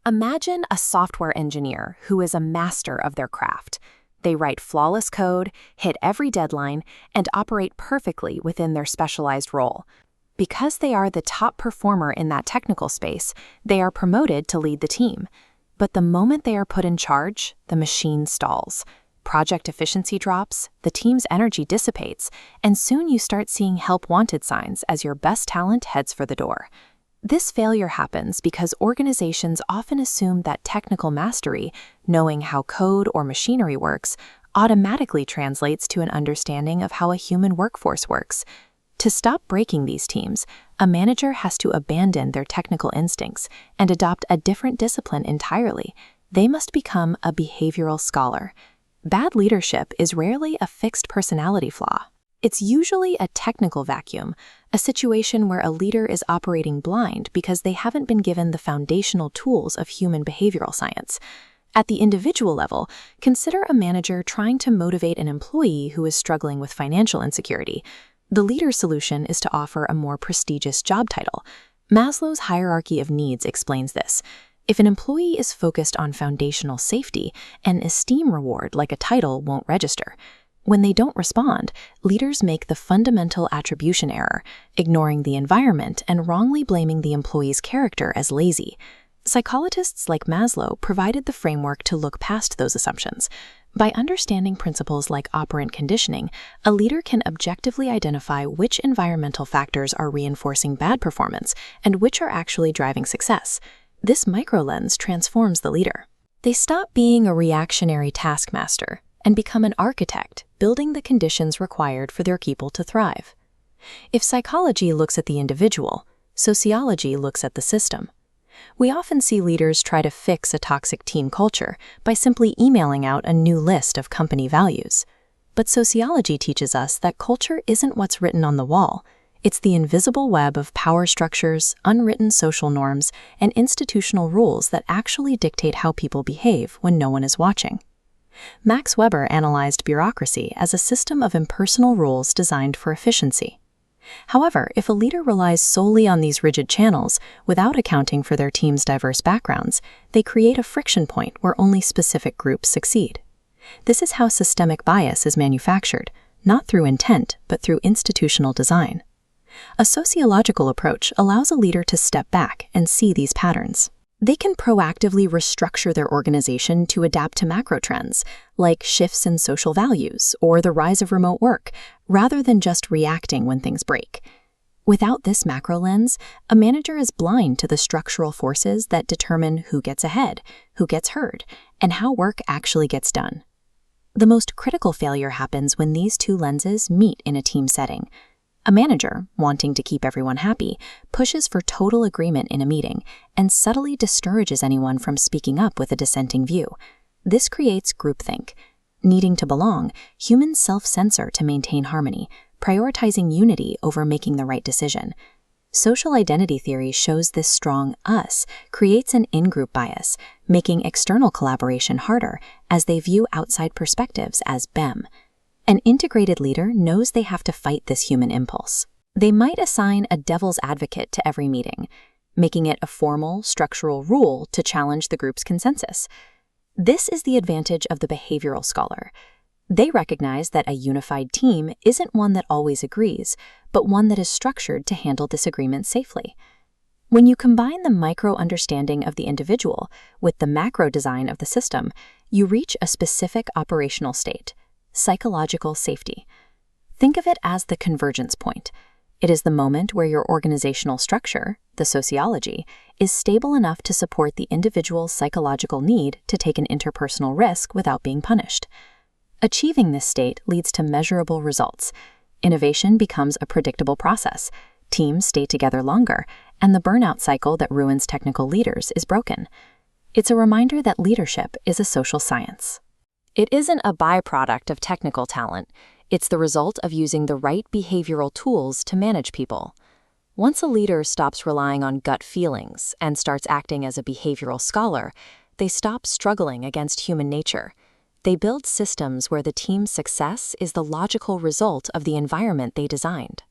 Imagine a software engineer who is a master of their craft. They write flawless code, hit every deadline, and operate perfectly within their specialized role. Because they are the top performer in that technical space, they are promoted to lead the team. But the moment they are put in charge, the machine stalls. Project efficiency drops, the team's energy dissipates, and soon you start seeing help wanted signs as your best talent heads for the door. This failure happens because organizations often assume that technical mastery, knowing how code or machinery works, automatically translates to an understanding of how a human workforce works. To stop breaking these teams, a manager has to abandon their technical instincts and adopt a different discipline entirely. They must become a behavioral scholar. Bad leadership is rarely a fixed personality flaw. It's usually a technical vacuum, a situation where a leader is operating blind because they haven't been given the foundational tools of human behavioral science. At the individual level, consider a manager trying to motivate an employee who is struggling with financial insecurity. The leader's solution is to offer a more prestigious job title. Maslow's hierarchy of needs explains this. If an employee is focused on foundational safety, an esteem reward like a title won't register. When they don't respond, leaders make the fundamental attribution error, ignoring the environment and wrongly blaming the employee's character as lazy. Psychologists like Maslow provided the framework to look past those assumptions. By understanding principles like operant conditioning, a leader can objectively identify which environmental factors are reinforcing bad performance and which are actually driving success. This microlens transforms the leader. They stop being a reactionary taskmaster and become an architect, building the conditions required for their people to thrive. If psychology looks at the individual, sociology looks at the system. We often see leaders try to fix a toxic team culture by simply emailing out a new list of company values. But sociology teaches us that culture isn't what's written on the wall. It's the invisible web of power structures, unwritten social norms, and institutional rules that actually dictate how people behave when no one is watching. Max Weber analyzed bureaucracy as a system of impersonal rules designed for efficiency. However, if a leader relies solely on these rigid channels without accounting for their team's diverse backgrounds, they create a friction point where only specific groups succeed. This is how systemic bias is manufactured, not through intent, but through institutional design. A sociological approach allows a leader to step back and see these patterns. They can proactively restructure their organization to adapt to macro trends, like shifts in social values or the rise of remote work, rather than just reacting when things break. Without this macro lens, a manager is blind to the structural forces that determine who gets ahead, who gets heard, and how work actually gets done. The most critical failure happens when these two lenses meet in a team setting. A manager, wanting to keep everyone happy, pushes for total agreement in a meeting and subtly discourages anyone from speaking up with a dissenting view. This creates groupthink. Needing to belong, humans self-censor to maintain harmony, prioritizing unity over making the right decision. Social identity theory shows this strong us creates an in-group bias, making external collaboration harder as they view outside perspectives as BEM. An integrated leader knows they have to fight this human impulse. They might assign a devil's advocate to every meeting, making it a formal, structural rule to challenge the group's consensus. This is the advantage of the behavioral scholar. They recognize that a unified team isn't one that always agrees, but one that is structured to handle disagreements safely. When you combine the micro-understanding of the individual with the macro design of the system, you reach a specific operational state. Psychological safety. Think of it as the convergence point. It is the moment where your organizational structure, the sociology, is stable enough to support the individual's psychological need to take an interpersonal risk without being punished. Achieving this state leads to measurable results. Innovation becomes a predictable process. Teams stay together longer, and the burnout cycle that ruins technical leaders is broken. It's a reminder that leadership is a social science. It isn't a byproduct of technical talent. It's the result of using the right behavioral tools to manage people. Once a leader stops relying on gut feelings and starts acting as a behavioral scholar, they stop struggling against human nature. They build systems where the team's success is the logical result of the environment they designed.